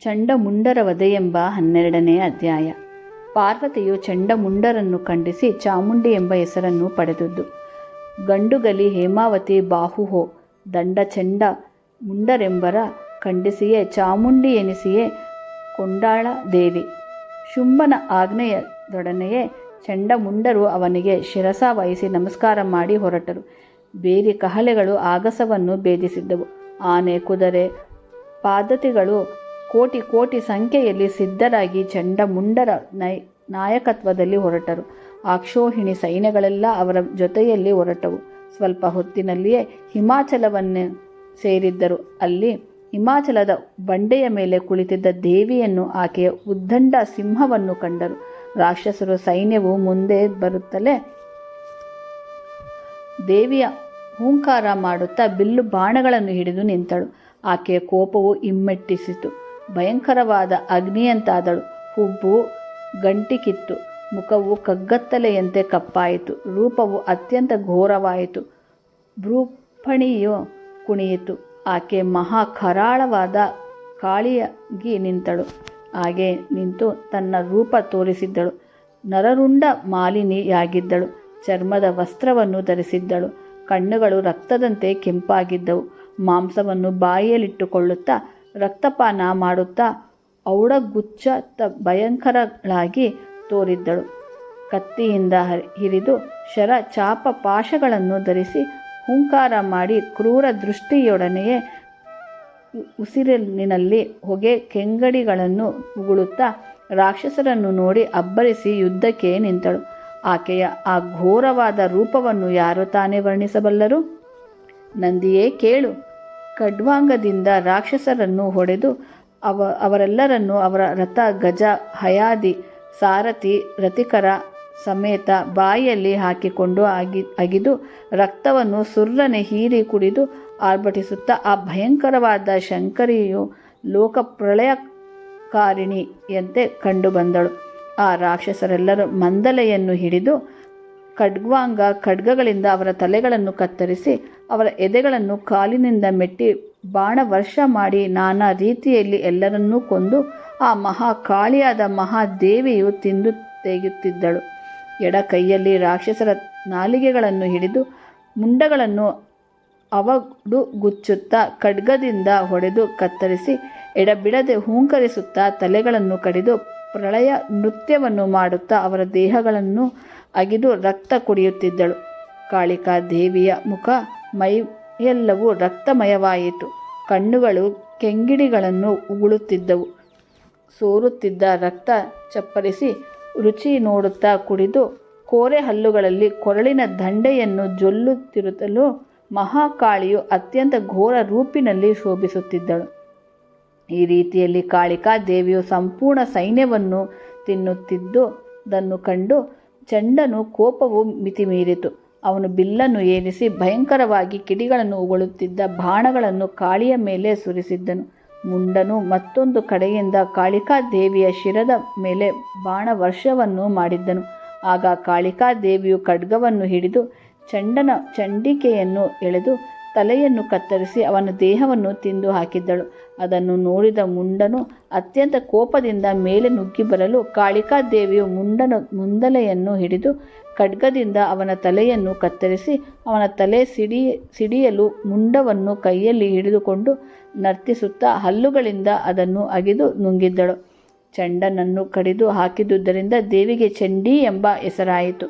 ಚಂಡಮುಂಡರ ವಧೆಯೆಂಬ 12ನೇ ಅಧ್ಯಾಯ. ಪಾರ್ವತಿಯು ಚಂಡಮುಂಡರನ್ನು ಖಂಡಿಸಿ ಚಾಮುಂಡಿ ಎಂಬ ಹೆಸರನ್ನು ಪಡೆದದ್ದು. ಗಂಡುಗಲಿ ಹೇಮಾವತಿ ಬಾಹುಹೋ ದಂಡ ಚಂಡ ಮುಂಡರೆಂಬರ ಖಂಡಿಸಿಯೇ ಚಾಮುಂಡಿ ಎನಿಸಿಯೇ ಕೊಂಡಾಳ ದೇವಿ. ಶುಂಭನ ಆಜ್ಞೆಯದೊಡನೆಯೇ ಚಂಡಮುಂಡರು ಅವನಿಗೆ ಶಿರಸ ವಹಿಸಿ ನಮಸ್ಕಾರ ಮಾಡಿ ಹೊರಟರು. ಬೇರಿ ಕಹಳೆಗಳು ಆಗಸವನ್ನು ಭೇದಿಸಿದ್ದವು. ಆನೆ, ಕುದುರೆ, ಪಾದತಿಗಳು ಕೋಟಿ ಕೋಟಿ ಸಂಖ್ಯೆಯಲ್ಲಿ ಸಿದ್ಧರಾಗಿ ಚಂಡಮುಂಡರ ನಾಯಕತ್ವದಲ್ಲಿ ಹೊರಟರು. ಅಕ್ಷೋಹಿಣಿ ಸೈನ್ಯಗಳೆಲ್ಲ ಅವರ ಜೊತೆಯಲ್ಲಿ ಹೊರಟವು. ಸ್ವಲ್ಪ ಹೊತ್ತಿನಲ್ಲಿಯೇ ಹಿಮಾಚಲವನ್ನು ಸೇರಿದ್ದರು. ಅಲ್ಲಿ ಹಿಮಾಚಲದ ಬಂಡೆಯ ಮೇಲೆ ಕುಳಿತಿದ್ದ ದೇವಿಯನ್ನು, ಆಕೆಯ ಉದ್ದಂಡ ಸಿಂಹವನ್ನು ಕಂಡರು. ರಾಕ್ಷಸರು ಸೈನ್ಯವು ಮುಂದೆ ಬರುತ್ತಲೇ ದೇವಿಯ ಹೂಂಕಾರ ಮಾಡುತ್ತಾ ಬಿಲ್ಲು ಬಾಣಗಳನ್ನು ಹಿಡಿದು ನಿಂತಳು. ಆಕೆಯ ಕೋಪವು ಇಮ್ಮೆಟ್ಟಿಸಿತು. ಭಯಂಕರವಾದ ಅಗ್ನಿಯಂತಾದಳು. ಹುಬ್ಬು ಗಂಟಿಕಿತ್ತು. ಮುಖವು ಕಗ್ಗತ್ತಲೆಯಂತೆ ಕಪ್ಪಾಯಿತು. ರೂಪವು ಅತ್ಯಂತ ಘೋರವಾಯಿತು. ಭ್ರೂಪಣಿಯು ಕುಣಿಯಿತು. ಆಕೆ ಮಹಾ ಕರಾಳವಾದ ಕಾಳಿಯಾಗಿ ನಿಂತಳು. ಹಾಗೆ ನಿಂತು ತನ್ನ ರೂಪ ತೋರಿಸಿದ್ದಳು. ನರರುಂಡ ಮಾಲಿನಿಯಾಗಿದ್ದಳು. ಚರ್ಮದ ವಸ್ತ್ರವನ್ನು ಧರಿಸಿದ್ದಳು. ಕಣ್ಣುಗಳು ರಕ್ತದಂತೆ ಕೆಂಪಾಗಿದ್ದವು. ಮಾಂಸವನ್ನು ಬಾಯಿಯಲ್ಲಿಟ್ಟುಕೊಳ್ಳುತ್ತಾ ರಕ್ತಪಾನ ಮಾಡುತ್ತಾ ಔಡಗುಚ್ಚ ಭಯಂಕರಳಾಗಿ ತೋರಿದ್ದಳು. ಕತ್ತಿಯಿಂದ ಹಿರಿದು ಶರ ಚಾಪ ಪಾಶಗಳನ್ನು ಧರಿಸಿ ಹೂಂಕಾರ ಮಾಡಿ ಕ್ರೂರ ದೃಷ್ಟಿಯೊಡನೆಯೇ ಉಸಿರಿನಲ್ಲಿ ಹೊಗೆ ಕೆಂಗಡಿಗಳನ್ನು ಉಗುಳುತ್ತಾ ರಾಕ್ಷಸರನ್ನು ನೋಡಿ ಅಬ್ಬರಿಸಿ ಯುದ್ಧಕ್ಕೆ ನಿಂತಳು. ಆಕೆಯ ಆ ಘೋರವಾದ ರೂಪವನ್ನು ಯಾರು ತಾನೇ ವರ್ಣಿಸಬಲ್ಲರು? ನಂದಿಯೇ ಕೇಳು. ಖಡ್ವಾಂಗದಿಂದ ರಾಕ್ಷಸರನ್ನು ಹೊಡೆದು ಅವರೆಲ್ಲರನ್ನು ಅವರ ರಥ, ಗಜ, ಹಯಾದಿ, ಸಾರಥಿ, ರಥಿಕರ ಸಮೇತ ಬಾಯಿಯಲ್ಲಿ ಹಾಕಿಕೊಂಡು ಅಗಿದು ರಕ್ತವನ್ನು ಸುರ್ರನೆ ಹೀರಿ ಕುಡಿದು ಆರ್ಭಟಿಸುತ್ತಾ ಆ ಭಯಂಕರವಾದ ಶಂಕರಿಯು ಲೋಕಪ್ರಳಯಕಾರಿಣಿಯಂತೆ ಕಂಡುಬಂದಳು. ಆ ರಾಕ್ಷಸರೆಲ್ಲರೂ ಮಂದಲೆಯನ್ನು ಹಿಡಿದು ಖಡ್ಗಗಳಿಂದ ಅವರ ತಲೆಗಳನ್ನು ಕತ್ತರಿಸಿ ಅವರ ಎದೆಗಳನ್ನು ಕಾಲಿನಿಂದ ಮೆಟ್ಟಿ ಬಾಣವರ್ಷ ಮಾಡಿ ನಾನಾ ರೀತಿಯಲ್ಲಿ ಎಲ್ಲರನ್ನೂ ಕೊಂದು ಆ ಮಹಾಕಾಳಿಯಾದ ಮಹಾದೇವಿಯು ತಿಂದು ತೆಗೆಯುತ್ತಿದ್ದಳು. ಎಡ ಕೈಯಲ್ಲಿ ರಾಕ್ಷಸರ ನಾಲಿಗೆಗಳನ್ನು ಹಿಡಿದು ಮುಂಡಗಳನ್ನು ಅವಡುಗುಚ್ಚುತ್ತಾ ಖಡ್ಗದಿಂದ ಹೊಡೆದು ಕತ್ತರಿಸಿ ಎಡಬಿಡದೆ ಹೂಂಕರಿಸುತ್ತಾ ತಲೆಗಳನ್ನು ಕಡಿದು ಪ್ರಳಯ ನೃತ್ಯವನ್ನು ಮಾಡುತ್ತಾ ಅವರ ದೇಹಗಳನ್ನು ಅಗಿದು ರಕ್ತ ಕುಡಿಯುತ್ತಿದ್ದಳು. ಕಾಳಿಕಾ ದೇವಿಯ ಮುಖ ಮೈಯೆಲ್ಲವೂ ರಕ್ತಮಯವಾಯಿತು. ಕಣ್ಣುಗಳು ಕೆಂಗಿಡಿಗಳನ್ನು ಉಗುಳುತ್ತಿದ್ದವು. ಸೋರುತ್ತಿದ್ದ ರಕ್ತ ಚಪ್ಪರಿಸಿ ರುಚಿ ನೋಡುತ್ತಾ ಕುಡಿದು ಕೋರೆ ಹಲ್ಲುಗಳಲ್ಲಿ ಕೊರಳಿನ ದಂಡೆಯನ್ನು ಜೊಲ್ಲುತ್ತಿರುತ್ತಲೂ ಮಹಾಕಾಳಿಯು ಅತ್ಯಂತ ಘೋರ ರೂಪಿನಲ್ಲಿ ಶೋಭಿಸುತ್ತಿದ್ದಳು. ಈ ರೀತಿಯಲ್ಲಿ ಕಾಳಿಕಾ ದೇವಿಯು ಸಂಪೂರ್ಣ ಸೈನ್ಯವನ್ನು ತಿನ್ನುತ್ತಿದ್ದುದನ್ನು ಕಂಡು ಚಂಡನು ಕೋಪವು ಮಿತಿಮೀರಿತು. ಅವನು ಬಿಲ್ಲನ್ನು ಏರಿಸಿ ಭಯಂಕರವಾಗಿ ಕಿಡಿಗಳನ್ನು ಉಗುಳುತ್ತಿದ್ದ ಬಾಣಗಳನ್ನು ಕಾಳಿಯ ಮೇಲೆ ಸುರಿಸಿದ್ದನು. ಮುಂಡನು ಮತ್ತೊಂದು ಕಡೆಯಿಂದ ಕಾಳಿಕಾ ದೇವಿಯ ಶಿರದ ಮೇಲೆ ಬಾಣವರ್ಷವನ್ನು ಮಾಡಿದ್ದನು. ಆಗ ಕಾಳಿಕಾ ದೇವಿಯು ಖಡ್ಗವನ್ನು ಹಿಡಿದು ಚಂಡಿಕೆಯನ್ನು ಎಳೆದು ತಲೆಯನ್ನು ಕತ್ತರಿಸಿ ಅವನ ದೇಹವನ್ನು ತಿಂದು ಹಾಕಿದ್ದಳು. ಅದನ್ನು ನೋಡಿದ ಮುಂಡನು ಅತ್ಯಂತ ಕೋಪದಿಂದ ಮೇಲೆ ನುಗ್ಗಿ ಬರಲು ಕಾಳಿಕಾ ದೇವಿಯು ಮುಂಡನ ಮುಂದಲೆಯನ್ನು ಹಿಡಿದು ಖಡ್ಗದಿಂದ ಅವನ ತಲೆಯನ್ನು ಕತ್ತರಿಸಿ ಅವನ ತಲೆ ಸಿಡಿಯಲು ಮುಂಡವನ್ನು ಕೈಯಲ್ಲಿ ಹಿಡಿದುಕೊಂಡು ನರ್ತಿಸುತ್ತಾ ಹಲ್ಲುಗಳಿಂದ ಅದನ್ನು ಅಗಿದು ನುಂಗಿದ್ದಳು. ಚಂಡನನ್ನು ಕಡಿದು ಹಾಕಿದುದರಿಂದ ದೇವಿಗೆ ಚಂಡಿ ಎಂಬ ಹೆಸರಾಯಿತು.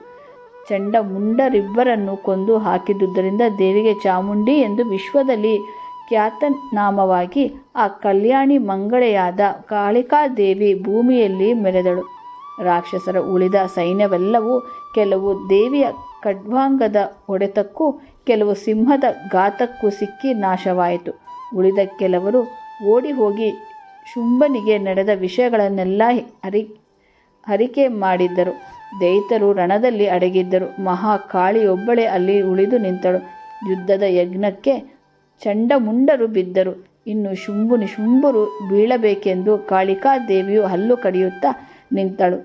ಚಂಡಮುಂಡರಿಬ್ಬರನ್ನು ಕೊಂದು ಹಾಕಿದುದರಿಂದ ದೇವಿಗೆ ಚಾಮುಂಡಿ ಎಂದು ವಿಶ್ವದಲ್ಲಿ ಖ್ಯಾತನಾಮವಾಗಿ ಆ ಕಲ್ಯಾಣಿ ಮಂಗಳೆಯಾದ ಕಾಳಿಕಾದೇವಿ ಭೂಮಿಯಲ್ಲಿ ಮೆರೆದಳು. ರಾಕ್ಷಸರ ಉಳಿದ ಸೈನ್ಯವೆಲ್ಲವೂ ಕೆಲವು ದೇವಿಯ ಖಡ್ವಾಂಗದ ಹೊಡೆತಕ್ಕೂ ಕೆಲವು ಸಿಂಹದ ಘಾತಕ್ಕೂ ಸಿಕ್ಕಿ ನಾಶವಾಯಿತು. ಉಳಿದ ಕೆಲವರು ಓಡಿ ಹೋಗಿ ಶುಂಭನಿಗೆ ನಡೆದ ವಿಷಯಗಳನ್ನೆಲ್ಲ ಹರಿಕೆ ಮಾಡಿದ್ದರು. ದೈತ್ಯರು ರಣದಲ್ಲಿ ಅಡಗಿದ್ದರು. ಮಹಾಕಾಳಿಯೊಬ್ಬಳೇ ಅಲ್ಲಿ ಉಳಿದು ನಿಂತಳು. ಯುದ್ಧದ ಯಜ್ಞಕ್ಕೆ ಚಂಡಮುಂಡರು ಬಿದ್ದರು. ಇನ್ನು ಶುಂಭರು ಬೀಳಬೇಕೆಂದು ಕಾಳಿಕಾ ದೇವಿಯು ಹಲ್ಲು ಕಡಿಯುತ್ತಾ ನಿಂತಳು.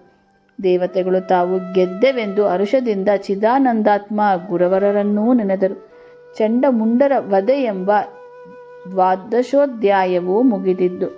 ದೇವತೆಗಳು ತಾವು ಗೆದ್ದೆವೆಂದು ಹರುಷದಿಂದ ಚಿದಾನಂದಾತ್ಮ ಗುರವರರನ್ನೂ ನೆನೆದರು. ಚಂಡಮುಂಡರ ವಧೆ ಎಂಬ 12ಧ್ಯಾಯವು ಮುಗಿದಿದ್ದು.